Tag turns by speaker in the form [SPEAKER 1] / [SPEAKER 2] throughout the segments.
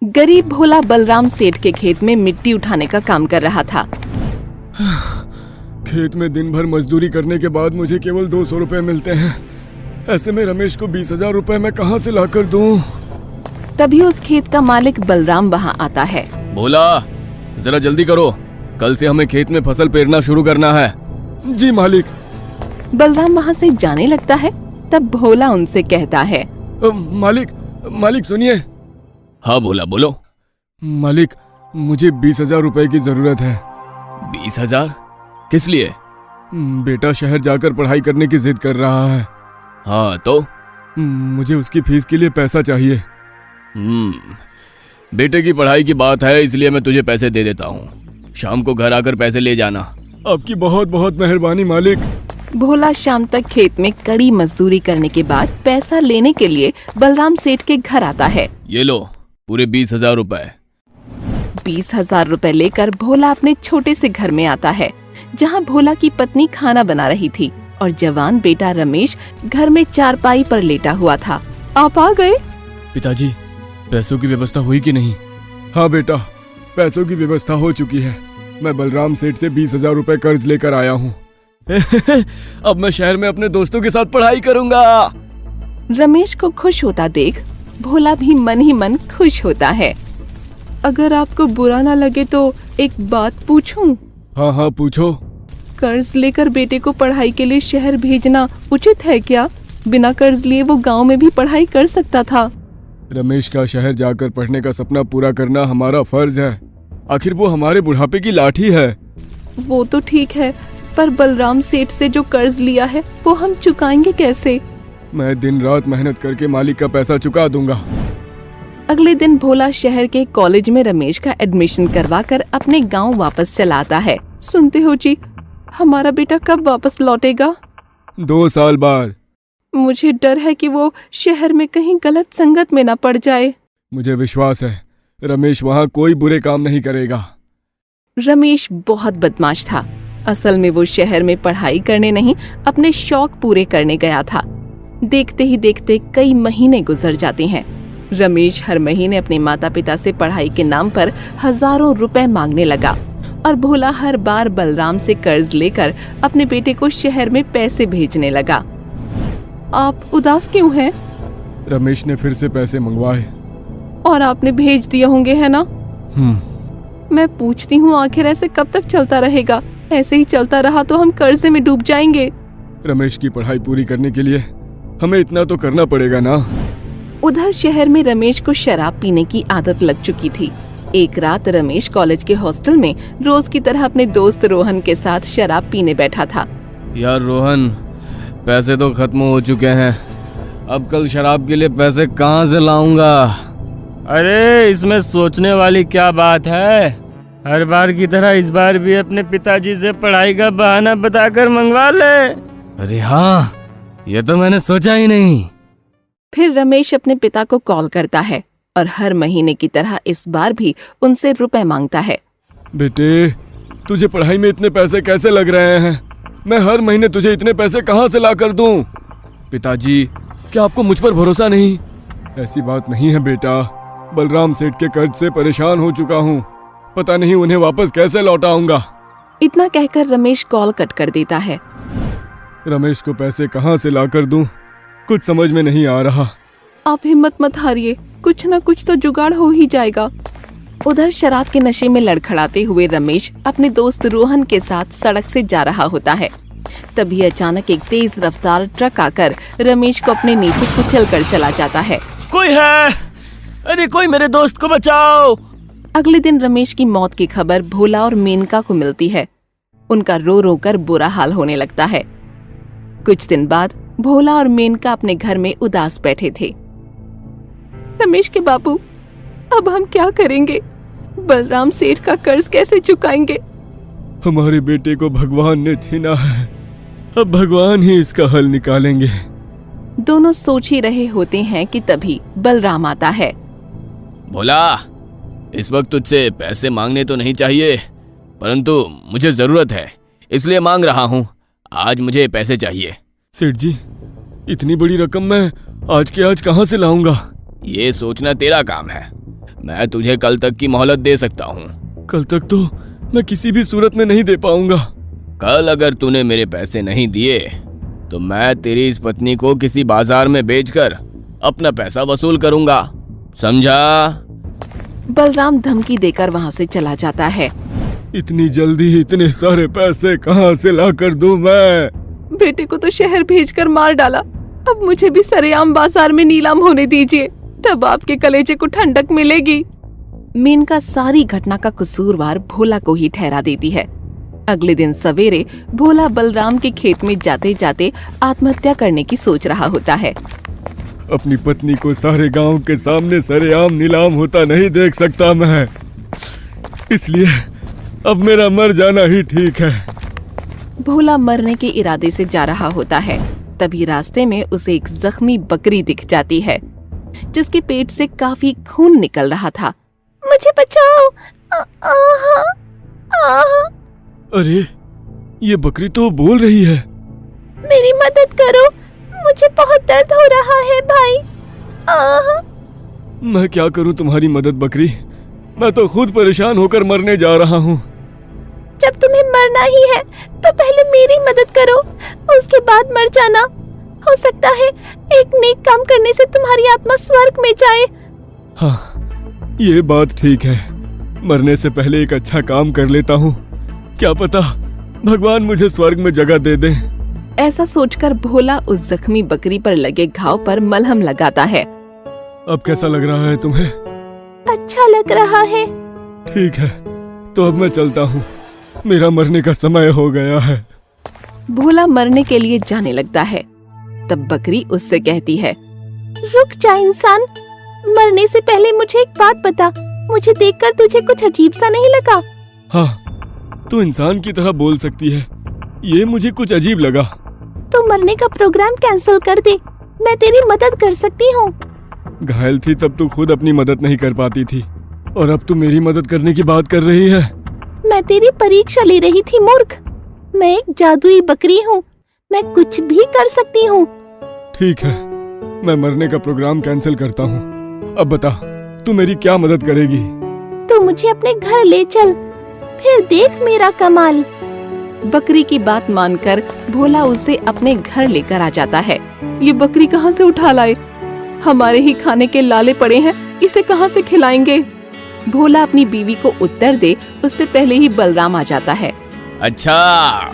[SPEAKER 1] गरीब भोला बलराम सेठ के खेत में मिट्टी उठाने का काम कर रहा था।
[SPEAKER 2] खेत में दिन भर मजदूरी करने के बाद मुझे केवल 200 रुपए मिलते हैं। ऐसे में रमेश को 20,000 रुपए मैं कहाँ से लाकर दूं?
[SPEAKER 1] तभी उस खेत का मालिक बलराम वहाँ आता है।
[SPEAKER 3] भोला, जरा जल्दी करो, कल से हमें खेत में फसल पेरना शुरू करना है।
[SPEAKER 2] जी मालिक।
[SPEAKER 1] बलराम वहाँ से जाने लगता है। तब भोला उनसे कहता है,
[SPEAKER 2] मालिक सुनिए।
[SPEAKER 3] हाँ भोला, बोलो।
[SPEAKER 2] मालिक, मुझे 20,000 रुपए की जरूरत है।
[SPEAKER 3] 20,000? किस लिए?
[SPEAKER 2] बेटा शहर जाकर पढ़ाई करने की जिद कर रहा है।
[SPEAKER 3] हाँ तो?
[SPEAKER 2] मुझे उसकी फीस के लिए पैसा चाहिए।
[SPEAKER 3] बेटे की पढ़ाई की बात है, इसलिए मैं तुझे पैसे दे देता हूँ। शाम को घर आकर पैसे ले जाना।
[SPEAKER 2] आपकी बहुत बहुत मेहरबानी मालिक।
[SPEAKER 1] भोला शाम तक खेत में कड़ी मजदूरी करने के बाद पैसा लेने के लिए बलराम सेठ के घर आता है।
[SPEAKER 3] ये लो, पूरे 20,000 रुपए।
[SPEAKER 1] 20,000 रुपए लेकर भोला अपने छोटे से घर में आता है, जहाँ भोला की पत्नी खाना बना रही थी और जवान बेटा रमेश घर में चारपाई पर लेटा हुआ था। आप आ गए?
[SPEAKER 3] पिताजी, पैसों की व्यवस्था हुई कि नहीं?
[SPEAKER 2] हाँ बेटा, पैसों की व्यवस्था हो चुकी है। मैं बलराम सेठ से 20,000 रुपए कर्ज लेकर आया हूँ।
[SPEAKER 3] अब मैं शहर में अपने दोस्तों के साथ पढ़ाई करूँगा।
[SPEAKER 1] रमेश को खुश होता देख भोला भी मन ही मन खुश होता है। अगर आपको बुरा ना लगे तो एक बात पूछूं?
[SPEAKER 2] हाँ पूछो।
[SPEAKER 1] कर्ज लेकर बेटे को पढ़ाई के लिए शहर भेजना उचित है क्या? बिना कर्ज लिए वो गांव में भी पढ़ाई कर सकता था।
[SPEAKER 2] रमेश का शहर जाकर पढ़ने का सपना पूरा करना हमारा फर्ज है। आखिर वो हमारे बुढ़ापे की लाठी है।
[SPEAKER 1] वो तो ठीक है, पर बलराम सेठ से जो कर्ज लिया है वो हम चुकाएंगे कैसे?
[SPEAKER 2] मैं दिन रात मेहनत करके मालिक का पैसा चुका दूंगा।
[SPEAKER 1] अगले दिन भोला शहर के कॉलेज में रमेश का एडमिशन करवाकर अपने गांव वापस चला आता है। सुनते हो जी, हमारा बेटा कब वापस लौटेगा?
[SPEAKER 2] 2 साल बाद।
[SPEAKER 1] मुझे डर है कि वो शहर में कहीं गलत संगत में न पड़ जाए।
[SPEAKER 2] मुझे विश्वास है रमेश वहाँ कोई बुरे काम नहीं करेगा।
[SPEAKER 1] रमेश बहुत बदमाश था। असल में वो शहर में पढ़ाई करने नहीं, अपने शौक पूरे करने गया था। देखते ही देखते कई महीने गुजर जाते हैं। रमेश हर महीने अपने माता पिता से पढ़ाई के नाम पर हजारों रुपए मांगने लगा और भोला हर बार बलराम से कर्ज लेकर अपने बेटे को शहर में पैसे भेजने लगा। आप उदास क्यों हैं?
[SPEAKER 2] रमेश ने फिर से पैसे मंगवाए
[SPEAKER 1] और आपने भेज दिए होंगे, है ना? मैं पूछती हूँ, आखिर ऐसे कब तक चलता रहेगा? ऐसे ही चलता रहा तो हम कर्जे में डूब जाएंगे।
[SPEAKER 2] रमेश की पढ़ाई पूरी करने के लिए हमें इतना तो करना पड़ेगा ना।
[SPEAKER 1] उधर शहर में रमेश को शराब पीने की आदत लग चुकी थी। एक रात रमेश कॉलेज के हॉस्टल में रोज की तरह अपने दोस्त रोहन के साथ शराब पीने बैठा था।
[SPEAKER 3] यार रोहन, पैसे तो खत्म हो चुके हैं। अब कल शराब के लिए पैसे कहाँ से लाऊंगा?
[SPEAKER 4] अरे इसमें सोचने वाली क्या बात है? हर बार की तरह इस बार भी अपने पिताजी से पढ़ाई का बहाना बताकर मंगवा ले।
[SPEAKER 3] अरे हाँ, ये तो मैंने सोचा ही नहीं।
[SPEAKER 1] फिर रमेश अपने पिता को कॉल करता है और हर महीने की तरह इस बार भी उनसे रुपए मांगता है।
[SPEAKER 2] बेटे, तुझे पढ़ाई में इतने पैसे कैसे लग रहे हैं? मैं हर महीने तुझे इतने पैसे कहाँ से ला कर दूं?
[SPEAKER 3] पिताजी, क्या आपको मुझ पर भरोसा नहीं?
[SPEAKER 2] ऐसी बात नहीं है बेटा। बलराम सेठ के कर्ज से परेशान हो चुका हूँ। पता नहीं उन्हें वापस कैसे लौटाऊंगा।
[SPEAKER 1] इतना कहकर रमेश कॉल कट कर देता है।
[SPEAKER 2] रमेश को पैसे कहाँ से ला कर दूं? कुछ समझ में नहीं आ रहा।
[SPEAKER 1] आप हिम्मत मत हारिए, कुछ न कुछ तो जुगाड़ हो ही जाएगा। उधर शराब के नशे में लड़खड़ाते हुए रमेश अपने दोस्त रोहन के साथ सड़क से जा रहा होता है। तभी अचानक एक तेज रफ्तार ट्रक आकर रमेश को अपने नीचे कुचल कर चला जाता है।
[SPEAKER 4] कोई है? अरे कोई मेरे दोस्त को बचाओ।
[SPEAKER 1] अगले दिन रमेश की मौत की खबर भोला और मेनका को मिलती है। उनका रो रो कर बुरा हाल होने लगता है। कुछ दिन बाद भोला और मेनका अपने घर में उदास बैठे थे। रमेश के बाबू, अब हम क्या करेंगे? बलराम सेठ का कर्ज कैसे चुकाएंगे?
[SPEAKER 2] हमारे बेटे को भगवान ने छीना है, अब भगवान ही इसका हल निकालेंगे।
[SPEAKER 1] दोनों सोच ही रहे होते हैं कि तभी बलराम आता है।
[SPEAKER 3] भोला, इस वक्त तुझसे पैसे मांगने तो नहीं चाहिए, परंतु मुझे जरूरत है, इसलिए मांग रहा हूँ। आज मुझे पैसे चाहिए।
[SPEAKER 2] सेठ जी, इतनी बड़ी रकम मैं आज के आज कहाँ से लाऊंगा?
[SPEAKER 3] ये सोचना तेरा काम है। मैं तुझे कल तक की मोहलत दे सकता हूँ।
[SPEAKER 2] कल तक तो मैं किसी भी सूरत में नहीं दे पाऊंगा।
[SPEAKER 3] कल अगर तूने मेरे पैसे नहीं दिए तो मैं तेरी इस पत्नी को किसी बाजार में बेचकर अपना पैसा वसूल करूंगा, समझा?
[SPEAKER 1] बलराम धमकी देकर वहाँ से चला जाता है।
[SPEAKER 2] इतनी जल्दी इतने सारे पैसे कहाँ से ला कर दूं मैं?
[SPEAKER 1] बेटे को तो शहर भेजकर मार डाला, अब मुझे भी सरेआम बाजार में नीलाम होने दीजिए, तब आपके कलेजे को ठंडक मिलेगी। मेनका सारी घटना का कसूरवार भोला को ही ठहरा देती है। अगले दिन सवेरे भोला बलराम के खेत में जाते जाते आत्महत्या करने की सोच रहा होता है।
[SPEAKER 2] अपनी पत्नी को सारे गांव के सामने सरेआम नीलाम होता नहीं देख सकता मैं, इसलिए अब मेरा मर जाना ही ठीक है।
[SPEAKER 1] भोला मरने के इरादे से जा रहा होता है, तभी रास्ते में उसे एक जख्मी बकरी दिख जाती है जिसके पेट से काफी खून निकल रहा था। मुझे बचाओ!
[SPEAKER 2] अरे ये बकरी तो बोल रही है।
[SPEAKER 1] मेरी मदद करो, मुझे बहुत दर्द हो रहा है भाई।
[SPEAKER 2] मैं क्या करूं तुम्हारी मदद बकरी, मैं तो खुद परेशान होकर मरने जा रहा हूं।
[SPEAKER 1] जब तुम्हें मरना ही है तो पहले मेरी मदद करो, उसके बाद मर जाना। हो सकता है एक नेक काम करने से तुम्हारी आत्मा स्वर्ग में जाए।
[SPEAKER 2] हाँ, ये बात ठीक है। मरने से पहले एक अच्छा काम कर लेता हूँ, क्या पता भगवान मुझे स्वर्ग में जगह दे दे।
[SPEAKER 1] ऐसा सोचकर भोला उस जख्मी बकरी पर लगे घाव पर मलहम लगाता है।
[SPEAKER 2] अब कैसा लग रहा है तुम्हें?
[SPEAKER 1] अच्छा लग रहा है।
[SPEAKER 2] ठीक है, तो अब मैं चलता हूँ, मेरा मरने का समय हो गया है।
[SPEAKER 1] भोला मरने के लिए जाने लगता है, तब बकरी उससे कहती है, रुक जा इंसान, मरने से पहले मुझे एक बात बता, मुझे देखकर तुझे कुछ अजीब सा नहीं लगा?
[SPEAKER 2] हाँ, तू इंसान की तरह बोल सकती है, ये मुझे कुछ अजीब लगा।
[SPEAKER 1] तो मरने का प्रोग्राम कैंसिल कर दे, मैं तेरी मदद कर सकती हूँ।
[SPEAKER 2] घायल थी तब तू खुद अपनी मदद नहीं कर पाती थी, और अब तू मेरी मदद करने की बात कर रही है।
[SPEAKER 1] मैं तेरी परीक्षा ले रही थी मूर्ख, मैं एक जादुई बकरी हूँ, मैं कुछ भी कर सकती हूँ।
[SPEAKER 2] ठीक है, मैं मरने का प्रोग्राम कैंसिल करता हूँ। अब बता, तू मेरी क्या मदद करेगी?
[SPEAKER 1] तू मुझे अपने घर ले चल, फिर देख मेरा कमाल। बकरी की बात मानकर भोला उसे अपने घर लेकर आ जाता है। ये बकरी कहाँ से उठा लाए? हमारे ही खाने के लाले पड़े हैं, इसे कहाँ से खिलाएंगे? भोला अपनी बीवी को उत्तर दे उससे पहले ही बलराम आ जाता है।
[SPEAKER 3] अच्छा,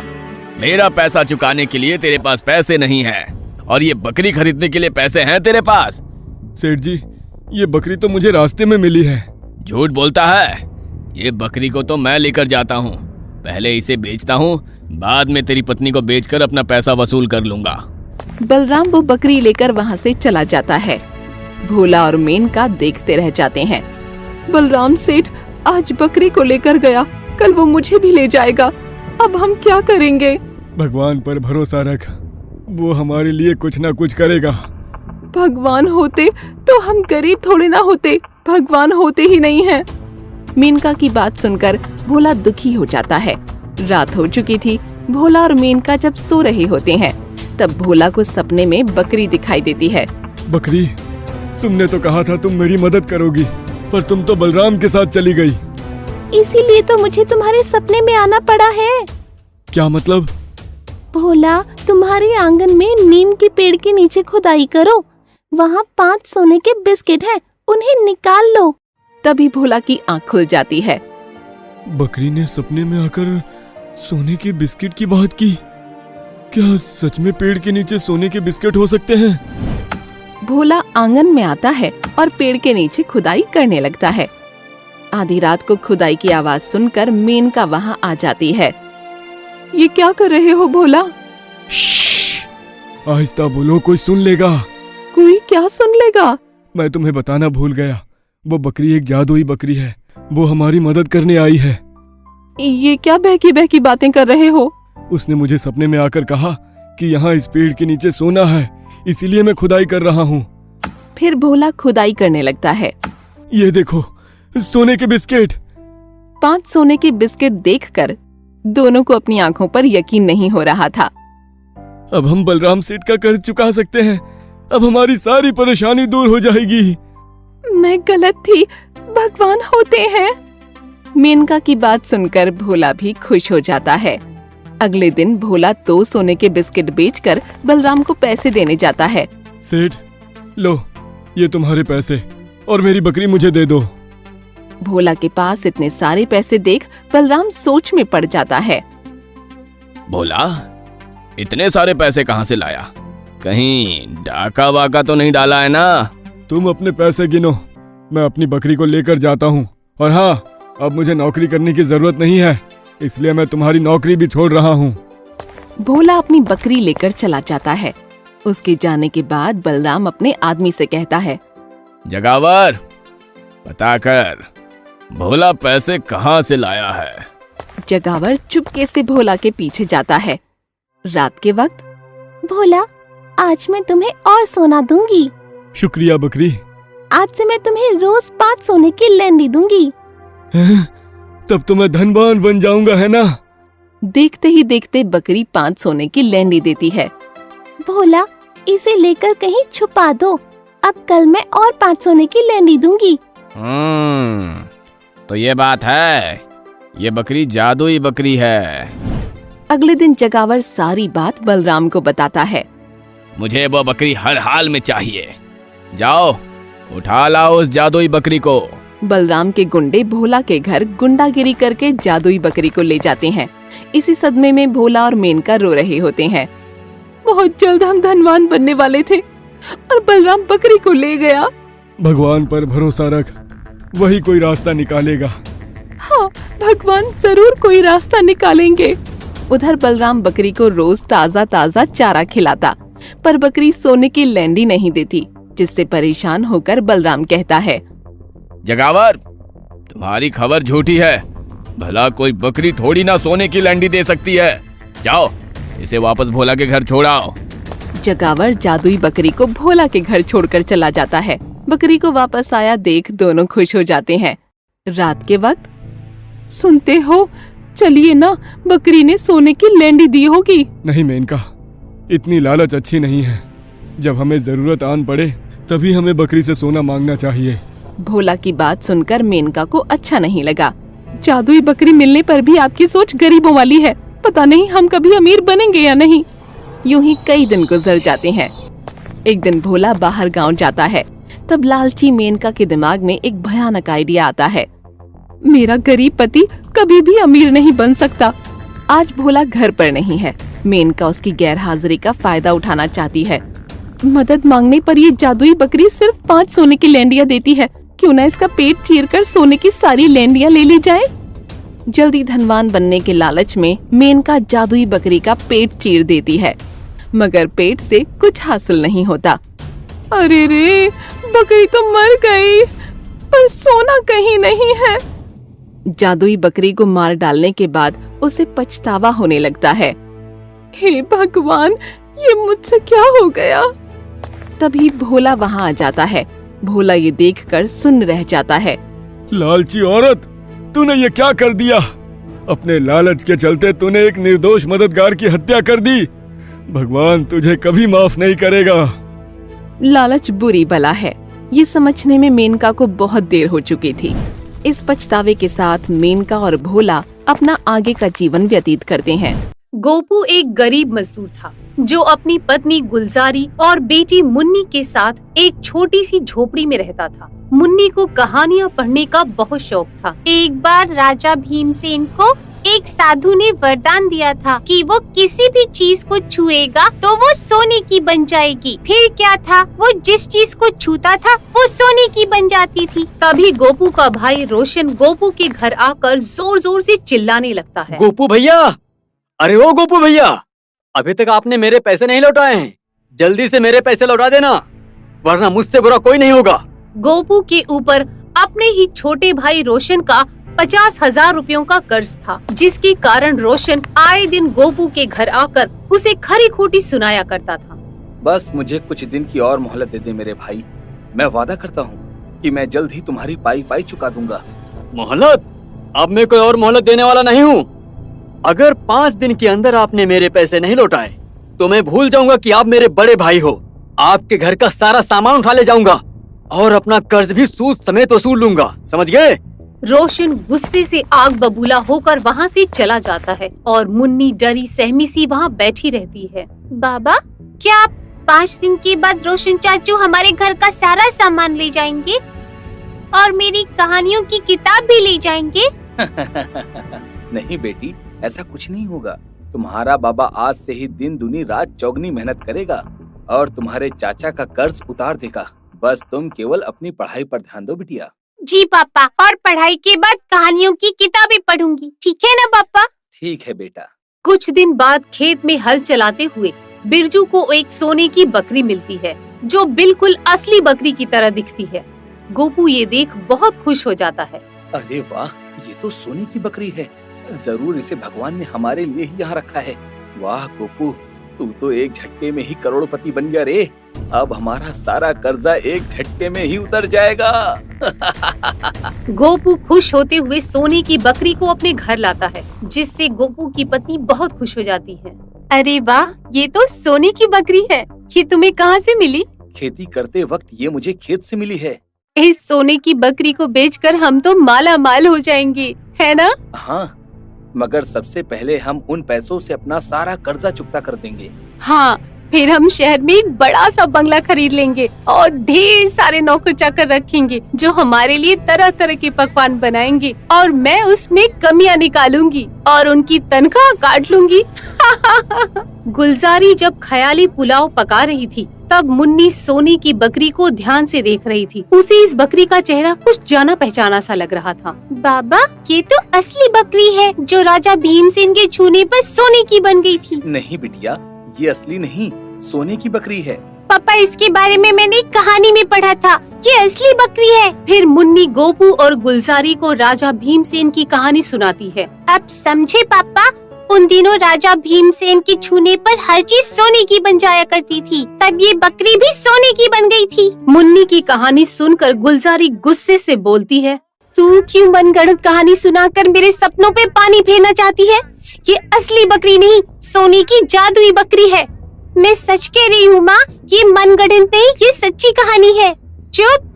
[SPEAKER 3] मेरा पैसा चुकाने के लिए तेरे पास पैसे नहीं है और ये बकरी खरीदने के लिए पैसे हैं तेरे पास?
[SPEAKER 2] सेठ जी, ये बकरी तो मुझे रास्ते में मिली है।
[SPEAKER 3] झूठ बोलता है, ये बकरी को तो मैं लेकर जाता हूँ, पहले इसे बेचता हूँ, बाद में तेरी पत्नी को बेचकर अपना पैसा वसूल कर लूंगा।
[SPEAKER 1] बलराम वो बकरी लेकर वहाँ से चला जाता है। भोला और मेनका देखते रह जाते हैं। बलराम सेठ आज बकरी को लेकर गया, कल वो मुझे भी ले जाएगा, अब हम क्या करेंगे?
[SPEAKER 2] भगवान पर भरोसा रख, वो हमारे लिए कुछ ना कुछ करेगा।
[SPEAKER 1] भगवान होते तो हम गरीब थोड़े ना होते, भगवान होते ही नहीं हैं। मेनका की बात सुनकर भोला दुखी हो जाता है। रात हो चुकी थी। भोला और मेनका जब सो रहे होते हैं तब भोला को सपने में बकरी दिखाई देती है।
[SPEAKER 2] बकरी, तुमने तो कहा था तुम मेरी मदद करोगी, पर तुम तो बलराम के साथ चली गई।
[SPEAKER 1] इसीलिए तो मुझे तुम्हारे सपने में आना पड़ा है।
[SPEAKER 2] क्या मतलब?
[SPEAKER 1] भोला, तुम्हारे आंगन में नीम के पेड़ के नीचे खुदाई करो, वहाँ 5 सोने के बिस्किट हैं, उन्हें निकाल लो। तभी भोला की आँख खुल जाती है।
[SPEAKER 2] बकरी ने सपने में आकर सोने के बिस्किट की बात की। क्या सच में पेड़ के नीचे सोने के बिस्किट हो सकते हैं?
[SPEAKER 1] भोला आंगन में आता है और पेड़ के नीचे खुदाई करने लगता है। आधी रात को खुदाई की आवाज सुनकर मेनका वहाँ आ जाती है। ये क्या कर रहे हो भोला?
[SPEAKER 2] आहिस्ता बोलो, कोई सुन लेगा।
[SPEAKER 1] कोई क्या सुन लेगा?
[SPEAKER 2] मैं तुम्हें बताना भूल गया, वो बकरी एक जादुई बकरी है, वो हमारी मदद करने आई है।
[SPEAKER 1] ये क्या बहकी बहकी बातें कर रहे हो?
[SPEAKER 2] उसने मुझे सपने में आकर कहा कि यहाँ इस पेड़ के नीचे सोना है, इसीलिए मैं खुदाई कर रहा हूँ।
[SPEAKER 1] फिर भोला खुदाई करने लगता है।
[SPEAKER 2] ये देखो, सोने के बिस्किट।
[SPEAKER 1] 5 सोने के बिस्किट देखकर दोनों को अपनी आंखों पर यकीन नहीं हो रहा था।
[SPEAKER 2] अब हम बलराम सेठ का कर्ज चुका सकते हैं, अब हमारी सारी परेशानी दूर हो जाएगी।
[SPEAKER 1] मैं गलत थी, भगवान होते हैं। मेनका की बात सुनकर भोला भी खुश हो जाता है। अगले दिन भोला 2 सोने के बिस्किट बेचकर बलराम को पैसे देने जाता है।
[SPEAKER 2] सेठ, लो ये तुम्हारे पैसे और मेरी बकरी मुझे दे दो।
[SPEAKER 1] भोला के पास इतने सारे पैसे देख बलराम सोच में पड़ जाता है।
[SPEAKER 3] भोला, इतने सारे पैसे कहाँ से लाया? कहीं डाका वाका तो नहीं डाला है ना?
[SPEAKER 2] तुम अपने पैसे गिनो, मैं अपनी बकरी को लेकर जाता हूँ। और हाँ, अब मुझे नौकरी करने की जरूरत नहीं है, इसलिए मैं तुम्हारी नौकरी भी छोड़ रहा हूँ।
[SPEAKER 1] भोला अपनी बकरी लेकर चला जाता है। उसके जाने के बाद बलराम अपने आदमी से कहता है,
[SPEAKER 3] जगावर, पता कर भोला पैसे कहाँ से लाया है।
[SPEAKER 1] जगावर चुपके से भोला के पीछे जाता है। रात के वक्त, भोला, आज मैं तुम्हें और सोना दूंगी।
[SPEAKER 2] शुक्रिया बकरी।
[SPEAKER 1] आज से मैं तुम्हें रोज 5 सोने की लेंडी दूंगी।
[SPEAKER 2] हैं? तब तो मैं धनवान बन जाऊंगा, है ना?
[SPEAKER 1] देखते ही देखते बकरी 5 सोने की लेंडी देती है। भोला, इसे लेकर कहीं छुपा दो, अब कल मैं और 5 सोने की लेंडी दूंगी।
[SPEAKER 3] तो ये बात है, ये बकरी जादुई बकरी है।
[SPEAKER 1] अगले दिन जगावर सारी बात बलराम को बताता है।
[SPEAKER 3] मुझे वो बकरी हर हाल में चाहिए। जाओ, उठा लाओ उस जादुई बकरी को।
[SPEAKER 1] बलराम के गुंडे भोला के घर गुंडागिरी करके जादुई बकरी को ले जाते हैं। इसी सदमे में भोला और मेनका रो रहे होते हैं। बहुत जल्द हम धनवान बनने वाले थे और बलराम बकरी को ले गया।
[SPEAKER 2] भगवान पर भरोसा रख, वही कोई रास्ता निकालेगा।
[SPEAKER 1] हाँ, भगवान जरूर कोई रास्ता निकालेंगे। उधर बलराम बकरी को रोज ताजा ताजा चारा खिलाता, पर बकरी सोने की लेंडी नहीं देती, जिससे परेशान होकर बलराम कहता है,
[SPEAKER 3] जगावर, तुम्हारी खबर झूठी है। भला कोई बकरी थोड़ी ना सोने की लेंडी दे सकती है। जाओ, इसे वापस भोला के घर छोड़ाओ।
[SPEAKER 1] जगावर जादुई बकरी को भोला के घर छोड़कर चला जाता है। बकरी को वापस आया देख दोनों खुश हो जाते हैं। रात के वक्त, सुनते हो, चलिए ना, बकरी ने सोने की लेंडी दी होगी।
[SPEAKER 2] नहीं मेनका, इतनी लालच अच्छी नहीं है। जब हमें जरूरत आन पड़े तभी हमें बकरी से सोना मांगना चाहिए।
[SPEAKER 1] भोला की बात सुनकर मेनका को अच्छा नहीं लगा। जादुई बकरी मिलने पर भी आपकी सोच गरीबों वाली है। पता नहीं हम कभी अमीर बनेंगे या नहीं। यूं ही कई दिन गुजर जाते हैं। एक दिन भोला बाहर गांव जाता है। तब लालची मेनका के दिमाग में एक भयानक आइडिया आता है। मेरा गरीब पति कभी भी अमीर नहीं बन सकता। आज भोला घर पर नहीं है। मेनका उसकी गैर हाजिरी का फायदा उठाना चाहती है। मदद मांगने पर ये जादुई बकरी सिर्फ 5 सोने की लेंडियां देती है। क्यों ना इसका पेट चीरकर सोने की सारी लेंडियां ले ली जाए। जल्दी धनवान बनने के लालच में मेनका जादुई बकरी का पेट चीर देती है, मगर पेट से कुछ हासिल नहीं होता। अरे रे, बकरी तो मर गई, पर सोना कहीं नहीं है। जादुई बकरी को मार डालने के बाद उसे पछतावा होने लगता है। हे भगवान, ये मुझसे क्या हो गया। तभी भोला वहाँ आ जाता है। भोला ये देखकर सुन्न रह जाता है।
[SPEAKER 2] लालची औरत, तूने ये क्या कर दिया? अपने लालच के चलते तूने एक निर्दोष मददगार की हत्या कर दी। भगवान तुझे कभी माफ नहीं करेगा।
[SPEAKER 1] लालच बुरी बला है, ये समझने में मेनका को बहुत देर हो चुकी थी। इस पछतावे के साथ मेनका और भोला अपना आगे का जीवन व्यतीत करते हैं।
[SPEAKER 5] गोपू एक गरीब मजदूर था जो अपनी पत्नी गुलजारी और बेटी मुन्नी के साथ एक छोटी सी झोपड़ी में रहता था। मुन्नी को कहानियाँ पढ़ने का बहुत शौक था।
[SPEAKER 6] एक बार राजा भीमसेन को एक साधु ने वरदान दिया था कि वो किसी भी चीज को छुएगा तो वो सोने की बन जाएगी। फिर क्या था, वो जिस चीज को छूता था वो सोने की बन जाती थी।
[SPEAKER 5] तभी गोपू का भाई रोशन गोपू के घर आकर जोर जोर से चिल्लाने लगता है।
[SPEAKER 7] गोपू भैया, अरे ओ गोपू भैया, अभी तक आपने मेरे पैसे नहीं लौटाए हैं। जल्दी से मेरे पैसे लौटा देना, वरना मुझसे बुरा कोई नहीं होगा।
[SPEAKER 5] गोपू के ऊपर अपने ही छोटे भाई रोशन का 50,000 रुपयों का कर्ज था, जिसके कारण रोशन आए दिन गोपू के घर आकर उसे खरी खोटी सुनाया करता था।
[SPEAKER 7] बस मुझे कुछ दिन की और मोहलत दे दे मेरे भाई, मैं वादा करता हूँ कि मैं जल्द ही तुम्हारी पाई चुका दूंगा। मोहलत? अब मैं कोई और मोहलत देने वाला नहीं हूँ। अगर 5 दिन के अंदर आपने मेरे पैसे नहीं लौटाए तो मैं भूल जाऊंगा कि आप मेरे बड़े भाई हो। आपके घर का सारा सामान उठा ले जाऊंगा और अपना कर्ज भी सूद समेत वसूल लूंगा, समझ गए?
[SPEAKER 5] रोशन गुस्से से आग बबूला होकर वहाँ से चला जाता है और मुन्नी डरी सहमी सी वहाँ बैठी रहती है।
[SPEAKER 6] बाबा, क्या आप 5 दिन के बाद रोशन चाचू हमारे घर का सारा सामान ले जाएंगे और मेरी कहानियों की किताब भी ले जाएंगे?
[SPEAKER 7] नहीं बेटी, ऐसा कुछ नहीं होगा। तुम्हारा बाबा आज से ही दिन दुनी रात चौगनी मेहनत करेगा और तुम्हारे चाचा का कर्ज उतार देगा। बस तुम केवल अपनी पढ़ाई पर ध्यान दो बिटिया।
[SPEAKER 6] जी पापा, और पढ़ाई के बाद कहानियों की किताबें पढ़ूंगी, ठीक है ना पापा?
[SPEAKER 7] ठीक है बेटा।
[SPEAKER 5] कुछ दिन बाद खेत में हल चलाते हुए बिरजू को एक सोने की बकरी मिलती है जो बिल्कुल असली बकरी की तरह दिखती है। गोपू ये देख बहुत खुश हो जाता है।
[SPEAKER 7] अरे वाह, ये तो सोने की बकरी है। जरूर इसे भगवान ने हमारे लिए ही यहाँ रखा है। वाह गोपू, तू तो एक झटके में ही करोड़पति बन गया रे। अब हमारा सारा कर्जा एक झटके में ही उतर जाएगा।
[SPEAKER 5] गोपू खुश होते हुए सोने की बकरी को अपने घर लाता है, जिससे गोपू की पत्नी बहुत खुश हो जाती है। अरे वाह, ये तो सोने की बकरी है। ये तुम्हें कहाँ से मिली?
[SPEAKER 7] खेती करते वक्त ये मुझे खेत से मिली है।
[SPEAKER 5] इस सोने की बकरी को बेचकर हम तो माला माल हो जाएंगे, है ना?
[SPEAKER 7] हाँ, मगर सबसे पहले हम उन पैसों से अपना सारा कर्जा चुकता कर देंगे।
[SPEAKER 5] हाँ, फिर हम शहर में एक बड़ा सा बंगला खरीद लेंगे और ढेर सारे नौकर चाकर रखेंगे जो हमारे लिए तरह तरह के पकवान बनाएंगे और मैं उसमें कमियां निकालूंगी और उनकी तनख्वाह काट लूंगी। गुलजारी जब ख्याली पुलाव पका रही थी तब मुन्नी सोने की बकरी को ध्यान से देख रही थी। उसे इस बकरी का चेहरा कुछ जाना पहचाना सा लग रहा था।
[SPEAKER 6] बाबा, ये तो असली बकरी है जो राजा भीमसेन के छूने पर सोने की बन गई थी।
[SPEAKER 7] नहीं बिटिया, ये असली नहीं, सोने की बकरी है।
[SPEAKER 6] पापा, इसके बारे में मैंने एक कहानी में पढ़ा था, ये असली बकरी है।
[SPEAKER 5] फिर मुन्नी गोपू और गुलजारी को राजा भीमसेन की कहानी सुनाती है।
[SPEAKER 6] अब समझे पापा, उन दिनों राजा भीमसेन के छूने पर हर चीज सोने की बन जाया करती थी, तब ये बकरी भी सोने की बन गई थी।
[SPEAKER 5] मुन्नी की कहानी सुनकर गुलजारी गुस्से से बोलती है, तू क्यों मनगढ़ंत कहानी सुनाकर मेरे सपनों पे पानी फेरना चाहती है? ये असली बकरी नहीं, सोने की जादुई बकरी है।
[SPEAKER 6] मैं सच कह रही हूँ माँ, ये मनगढ़ंत नहीं, ये सच्ची कहानी है।
[SPEAKER 5] चुप,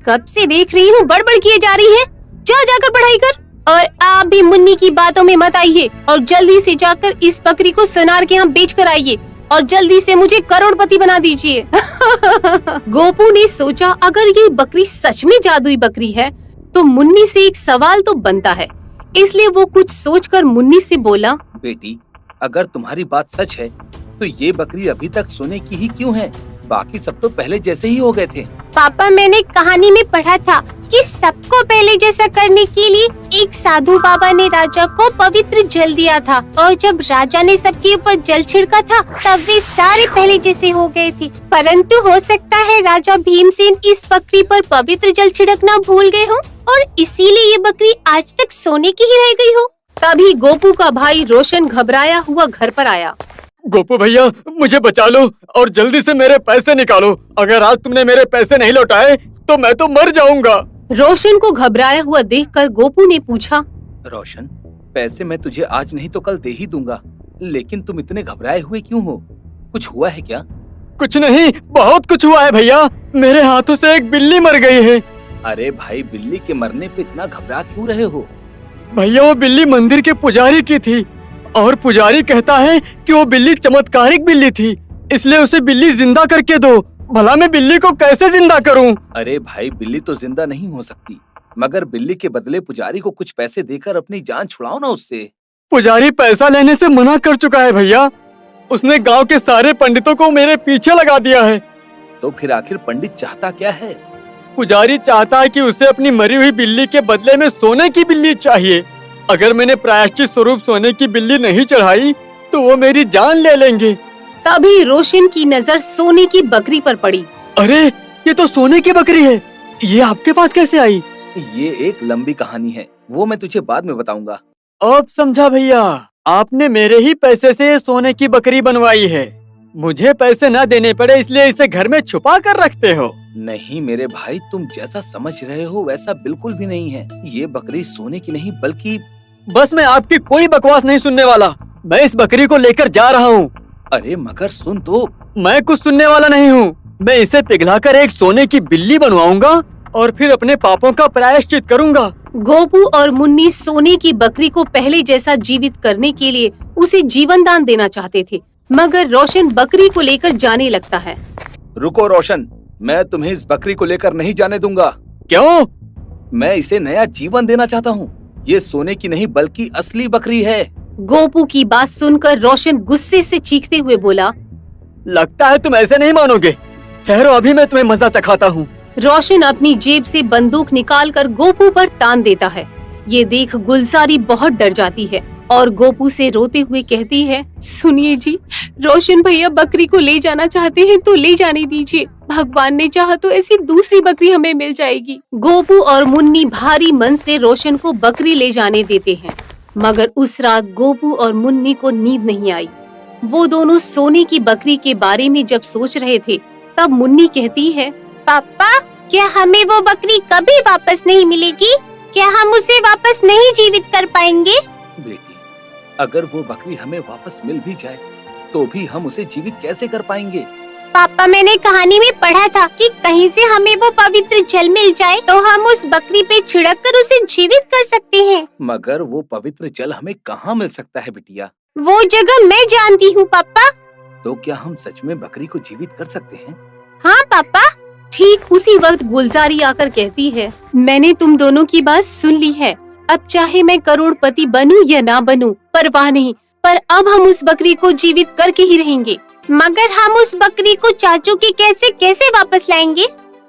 [SPEAKER 5] कब से देख रही हूँ बड़बड़ किए जा रही है। जा जाकर पढ़ाई कर और आप भी मुन्नी की बातों में मत आइए और जल्दी से जाकर इस बकरी को सोनार के यहाँ बेच कर आइए और जल्दी से मुझे करोड़पति बना दीजिए। गोपू ने सोचा अगर ये बकरी सच में जादुई बकरी है तो मुन्नी से एक सवाल तो बनता है, इसलिए वो कुछ सोचकर मुन्नी से बोला,
[SPEAKER 7] बेटी, अगर तुम्हारी बात सच है तो ये बकरी अभी तक सोने की ही क्यों है? बाकी सब तो पहले जैसे ही हो गए थे।
[SPEAKER 6] पापा, मैंने कहानी में पढ़ा था कि सबको पहले जैसा करने के लिए एक साधु बाबा ने राजा को पवित्र जल दिया था और जब राजा ने सबके ऊपर जल छिड़का था तब वे सारे पहले जैसे हो गए थे। परंतु हो सकता है राजा भीमसेन इस बकरी पर पवित्र जल छिड़कना भूल गए हो और इसीलिए ये बकरी आज तक सोने की ही रह गई हो।
[SPEAKER 5] तभी गोपू का भाई रोशन घबराया हुआ घर पर आया।
[SPEAKER 4] गोपू भैया, मुझे बचा लो और जल्दी से मेरे पैसे निकालो। अगर आज तुमने मेरे पैसे नहीं लौटाए तो मैं तो मर जाऊंगा।
[SPEAKER 5] रोशन को घबराया हुआ देखकर गोपू ने पूछा,
[SPEAKER 7] रोशन, पैसे मैं तुझे आज नहीं तो कल दे ही दूंगा, लेकिन तुम इतने घबराए हुए क्यों हो? कुछ हुआ है क्या?
[SPEAKER 4] कुछ नहीं, बहुत कुछ हुआ है भैया। मेरे हाथों से एक बिल्ली मर गई है।
[SPEAKER 7] अरे भाई, बिल्ली के मरने पे इतना घबरा क्यों रहे हो?
[SPEAKER 4] भैया, वो बिल्ली मंदिर के पुजारी की थी और पुजारी कहता है कि वो बिल्ली चमत्कारिक बिल्ली थी, इसलिए उसे बिल्ली जिंदा करके दो। भला मैं बिल्ली को कैसे जिंदा करूं?
[SPEAKER 7] अरे भाई, बिल्ली तो जिंदा नहीं हो सकती, मगर बिल्ली के बदले पुजारी को कुछ पैसे देकर अपनी जान छुड़ाओ ना उससे।
[SPEAKER 4] पुजारी पैसा लेने से मना कर चुका है भैया। उसने गांव के सारे पंडितों को मेरे पीछे लगा दिया है।
[SPEAKER 7] तो फिर आखिर पंडित चाहता क्या है?
[SPEAKER 4] पुजारी चाहता है कि उसे अपनी मरी हुई बिल्ली के बदले में सोने की बिल्ली चाहिए। अगर मैंने प्रायश्चित स्वरूप सोने की बिल्ली नहीं चढ़ाई तो वो मेरी जान ले लेंगे।
[SPEAKER 5] तभी रोशन की नजर सोने की बकरी पर पड़ी।
[SPEAKER 4] अरे, ये तो सोने की बकरी है। ये आपके पास कैसे आई?
[SPEAKER 7] ये एक लंबी कहानी है, वो मैं तुझे बाद में बताऊंगा।
[SPEAKER 4] अब समझा भैया, आपने मेरे ही पैसे से सोने की बकरी बनवाई है। मुझे पैसे न देने पड़े इसलिए इसे घर में छुपा कर रखते हो।
[SPEAKER 7] नहीं मेरे भाई, तुम जैसा समझ रहे हो वैसा बिल्कुल भी नहीं है। ये बकरी सोने की नहीं बल्कि...
[SPEAKER 4] बस मैं आपकी कोई बकवास नहीं सुनने वाला। मैं इस बकरी को लेकर जा रहा हूँ।
[SPEAKER 7] अरे मगर सुन तो।
[SPEAKER 4] मैं कुछ सुनने वाला नहीं हूँ। मैं इसे पिघलाकर एक सोने की बिल्ली बनवाऊंगा और फिर अपने पापों का प्रायश्चित करूंगा।
[SPEAKER 5] गोपू और मुन्नी सोने की बकरी को पहले जैसा जीवित करने के लिए उसे जीवन दान देना चाहते थे, मगर रोशन बकरी को लेकर जाने लगता है।
[SPEAKER 7] रुको रोशन, मैं तुम्हें इस बकरी को लेकर नहीं जाने दूंगा।
[SPEAKER 4] क्यों?
[SPEAKER 7] मैं इसे नया जीवन देना चाहता हूँ। ये सोने की नहीं बल्कि असली बकरी है।
[SPEAKER 5] गोपू की बात सुनकर रोशन गुस्से से चीखते हुए बोला,
[SPEAKER 4] लगता है तुम ऐसे नहीं मानोगे। ठहरो, अभी मैं तुम्हें मजा चखाता हूँ।
[SPEAKER 5] रोशन अपनी जेब से बंदूक निकालकर गोपू पर तान देता है। ये देख गुलजारी बहुत डर जाती है और गोपू से रोते हुए कहती है, सुनिए जी, रोशन भैया बकरी को ले जाना चाहते हैं तो ले जाने दीजिए। भगवान ने चाहा तो ऐसी दूसरी बकरी हमें मिल जाएगी। गोपू और मुन्नी भारी मन से रोशन को बकरी ले जाने देते हैं, मगर उस रात गोपू और मुन्नी को नींद नहीं आई। वो दोनों सोने की बकरी के बारे में जब सोच रहे थे, तब मुन्नी कहती है,
[SPEAKER 6] पापा, क्या हमें वो बकरी कभी वापस नहीं मिलेगी? क्या हम उसे वापस नहीं जीवित कर पाएंगे?
[SPEAKER 7] बेटी, अगर वो बकरी हमें वापस मिल भी जाए तो भी हम उसे जीवित कैसे कर पाएंगे?
[SPEAKER 6] पापा, मैंने कहानी में पढ़ा था कि कहीं से हमें वो पवित्र जल मिल जाए तो हम उस बकरी पे छिड़क कर उसे जीवित कर सकते हैं।
[SPEAKER 7] मगर वो पवित्र जल हमें कहाँ मिल सकता है बिटिया?
[SPEAKER 6] वो जगह मैं जानती हूँ पापा।
[SPEAKER 7] तो क्या हम सच में बकरी को जीवित कर सकते हैं?
[SPEAKER 6] हाँ पापा।
[SPEAKER 5] ठीक उसी वक्त गुलजारी आकर कहती है, मैंने तुम दोनों की बात सुन ली है। अब चाहे मैं करोड़पति बनूं या ना बनूं, परवाह नहीं, पर अब हम उस बकरी को जीवित करके ही रहेंगे।
[SPEAKER 6] मगर हम उस बकरी को चाचू के कैसे कैसे वापस लाएंगे?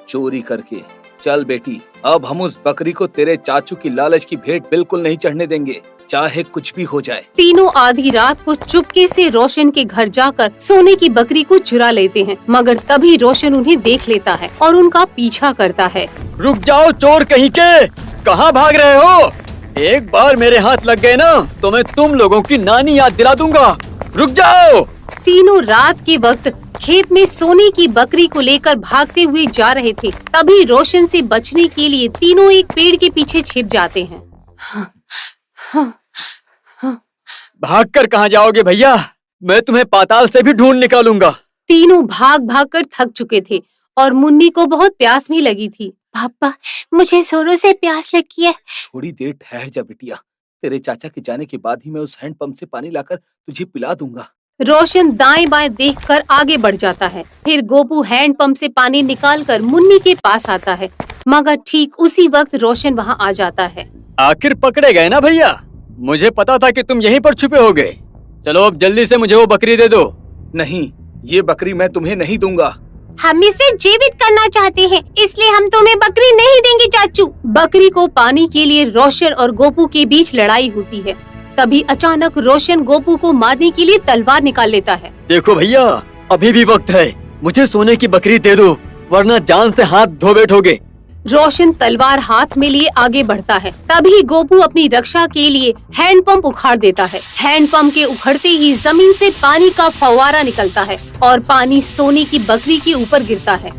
[SPEAKER 7] चोरी करके। चल बेटी, अब हम उस बकरी को तेरे चाचू की लालच की भेंट बिल्कुल नहीं चढ़ने देंगे, चाहे कुछ भी हो जाए।
[SPEAKER 5] तीनों आधी रात को चुपके से रोशन के घर जाकर सोने की बकरी को चुरा लेते हैं, मगर तभी रोशन उन्हें देख लेता है और उनका पीछा करता है।
[SPEAKER 4] रुक जाओ चोर कहीं के, कहाँ भाग रहे हो? एक बार मेरे हाथ लग गए ना तो मैं तुम लोगों की नानी याद दिला दूंगा। रुक जाओ।
[SPEAKER 5] तीनों रात के वक्त खेत में सोने की बकरी को लेकर भागते हुए जा रहे थे। तभी रोशन से बचने के लिए तीनों एक पेड़ के पीछे छिप जाते हैं।
[SPEAKER 4] भागकर कहाँ जाओगे भैया? मैं तुम्हें पाताल से भी ढूंढ निकालूंगा।
[SPEAKER 5] तीनों भाग भाग कर थक चुके थे और मुन्नी को बहुत प्यास भी लगी थी।
[SPEAKER 6] पापा, मुझे जोरों से प्यास लगी है।
[SPEAKER 7] थोड़ी देर ठहर जा बिटिया, तेरे चाचा के जाने के बाद ही मैं उस हैंडपंप से पानी लाकर तुझे पिला दूंगा।
[SPEAKER 5] रोशन दाएं बाएं देखकर आगे बढ़ जाता है। फिर गोपू हैंडपंप से पानी निकालकर मुन्नी के पास आता है, मगर ठीक उसी वक्त रोशन वहां आ जाता है।
[SPEAKER 4] आखिर पकड़े गए ना भैया? मुझे पता था कि तुम यहीं पर छुपे होगे। चलो अब जल्दी से मुझे वो बकरी दे दो।
[SPEAKER 7] नहीं, ये बकरी मैं तुम्हें नहीं दूंगा।
[SPEAKER 6] हम इसे जीवित करना चाहते हैं, इसलिए हम तुम्हें बकरी नहीं देंगे चाचू।
[SPEAKER 5] बकरी को पाने के लिए रोशन और गोपू के बीच लड़ाई होती है। तभी अचानक रोशन गोपू को मारने के लिए तलवार निकाल लेता है।
[SPEAKER 4] देखो भैया, अभी भी वक्त है, मुझे सोने की बकरी दे दो, वरना जान से हाथ धो बैठोगे।
[SPEAKER 5] रोशन तलवार हाथ में लिए आगे बढ़ता है। तभी गोपू अपनी रक्षा के लिए हैंडपंप उखाड़ देता है। हैंडपंप के उखड़ते ही जमीन से पानी का फव्वारा निकलता है और पानी सोने की बकरी के ऊपर गिरता है।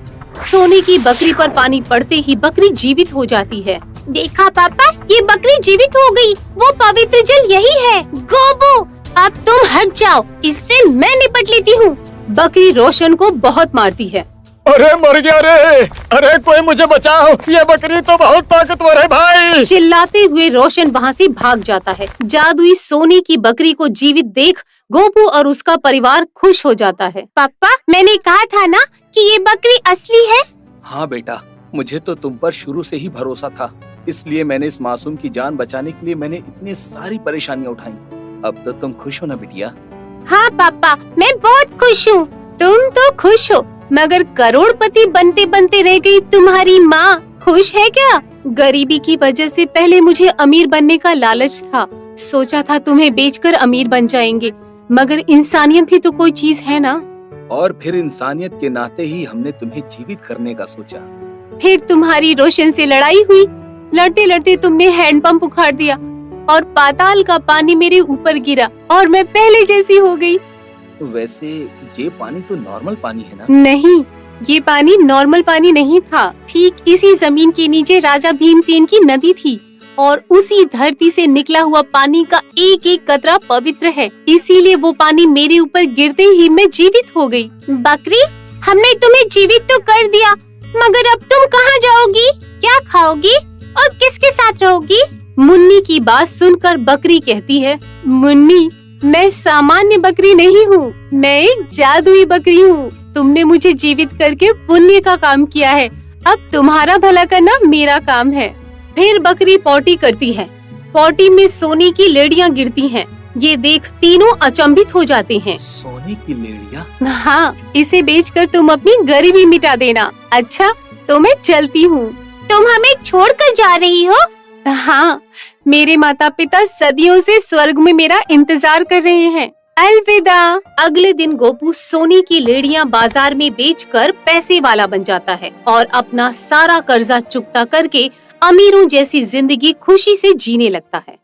[SPEAKER 5] सोने की बकरी पर पानी पड़ते ही बकरी जीवित हो जाती है।
[SPEAKER 6] देखा पापा, ये बकरी जीवित हो गई। वो पवित्र जल यही है। गोपू, अब तुम हट जाओ, इससे मैं निपट लेती हूँ।
[SPEAKER 5] बकरी रोशन को बहुत मारती है।
[SPEAKER 4] अरे मर गया रे! अरे कोई मुझे बचाओ, ये बकरी तो बहुत ताकतवर है भाई।
[SPEAKER 5] चिल्लाते हुए रोशन वहाँ से भाग जाता है। जादुई सोने की बकरी को जीवित देख गोपू और उसका परिवार खुश हो जाता है।
[SPEAKER 6] पापा, मैंने कहा था ना कि ये बकरी असली है।
[SPEAKER 7] हाँ बेटा, मुझे तो तुम पर शुरू से ही भरोसा था, इसलिए मैंने इस मासूम की जान बचाने के लिए मैंने इतनी सारी परेशानियाँ उठाई। अब तो तुम खुश हो ना बिटिया?
[SPEAKER 6] हाँ पापा, मैं बहुत खुश हूँ।
[SPEAKER 5] तुम तो खुश हो, मगर करोड़पति बनते बनते रह गई तुम्हारी माँ खुश है क्या? गरीबी की वजह से पहले मुझे अमीर बनने का लालच था। सोचा था तुम्हें बेचकर अमीर बन जाएंगे, मगर इंसानियत भी तो कोई चीज है ना।
[SPEAKER 7] और फिर इंसानियत के नाते ही हमने तुम्हें जीवित करने का सोचा।
[SPEAKER 5] फिर तुम्हारी रोशन से लड़ाई हुई। लड़ते लड़ते तुमने हैंडपंप उखाड़ दिया और पाताल का पानी मेरे ऊपर गिरा और मैं पहले जैसी हो गई।
[SPEAKER 7] वैसे ये पानी तो नॉर्मल पानी है ना?
[SPEAKER 5] नहीं, ये पानी नॉर्मल पानी नहीं था। ठीक इसी जमीन के नीचे राजा भीमसेन की नदी थी और उसी धरती से निकला हुआ पानी का एक एक कतरा पवित्र है, इसीलिए वो पानी मेरे ऊपर गिरते ही मैं जीवित हो गई।
[SPEAKER 6] बकरी, हमने तुम्हें जीवित तो कर दिया, मगर अब तुम कहाँ जाओगी, क्या खाओगी और किसके साथ रहोगी?
[SPEAKER 5] मुन्नी की बात सुनकर बकरी कहती है, मुन्नी, मैं सामान्य बकरी नहीं हूँ, मैं एक जादुई बकरी हूँ। तुमने मुझे जीवित करके पुण्य का काम किया है, अब तुम्हारा भला करना मेरा काम है। फिर बकरी पॉटी करती है। पॉटी में सोने की लेड़ियाँ गिरती हैं। ये देख तीनों अचंभित हो जाते हैं।
[SPEAKER 7] सोने की लेड़ियाँ?
[SPEAKER 5] हाँ, इसे बेचकर तुम अपनी गरीबी मिटा देना। अच्छा, तो मैं चलती हूँ।
[SPEAKER 6] तुम हमें छोड़कर जा रही हो?
[SPEAKER 5] हाँ, मेरे माता पिता सदियों से स्वर्ग में मेरा इंतजार कर रहे हैं। अलविदा। अगले दिन गोपू सोने की लेड़ियाँ बाजार में बेचकर पैसे वाला बन जाता है और अपना सारा कर्जा चुकता करके अमीरों जैसी जिंदगी खुशी से जीने लगता है।